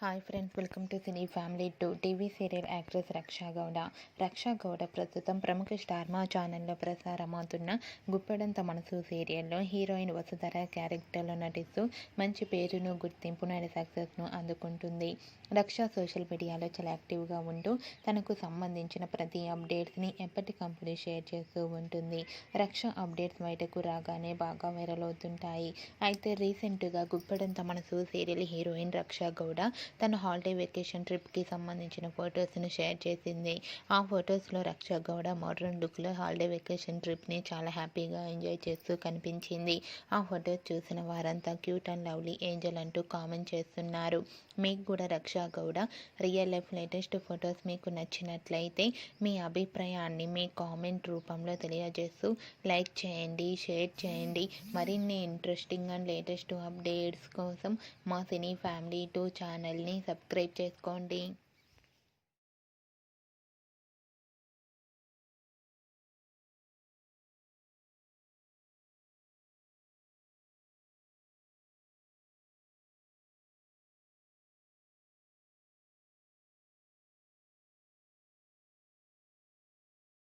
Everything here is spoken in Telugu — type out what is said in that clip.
Hi friends, welcome to cine family 2. TV serial actress Raksha Gowda. Raksha Gowda ప్రస్తుతం ప్రముఖ స్టార్ మా ఛానల్లో ప్రసారమవుతున్న గుప్పెడంత మనసు సీరియల్లో హీరోయిన్ వసుధర క్యారెక్టర్లో నటిస్తూ మంచి పేరును, గుర్తింపును అండ్ సక్సెస్ను అందుకుంటుంది. రక్ష సోషల్ మీడియాలో చాలా యాక్టివ్గా ఉంటూ తనకు సంబంధించిన ప్రతి అప్డేట్స్ని ఎప్పటికప్పుడు షేర్ చేస్తూ ఉంటుంది. రక్ష అప్డేట్స్ బయటకు రాగానే బాగా వైరల్ అవుతుంటాయి. అయితే రీసెంట్గా గుప్పెడంత మనసు సీరియల్ హీరోయిన్ రక్షా గౌడ తన హాలిడే వెకేషన్ ట్రిప్కి సంబంధించిన ఫొటోస్ను షేర్ చేసింది. ఆ ఫొటోస్లో రక్షా గౌడ మోడ్రన్ లుక్లో హాలిడే వెకేషన్ ట్రిప్ని చాలా హ్యాపీగా ఎంజాయ్ చేస్తూ కనిపించింది. ఆ ఫొటోస్ చూసిన వారంతా క్యూట్ అండ్ లవ్లీ ఏంజల్ అంటూ కామెంట్ చేస్తున్నారు. మీకు కూడా Raksha Gowda real life latest photos మీకు నచ్చినట్లయితే మీ అభిప్రాయాన్ని మీ కామెంట్ రూపంలో తెలియజేస్తూ లైక్ చేయండి, షేర్ చేయండి. మరిన్ని ఇంట్రెస్టింగ్ అండ్ లేటెస్ట్ అప్డేట్స్ కోసం మా సినీ ఫ్యామిలీ 2 ఛానల్ని సబ్స్క్రైబ్ చేసుకోండి.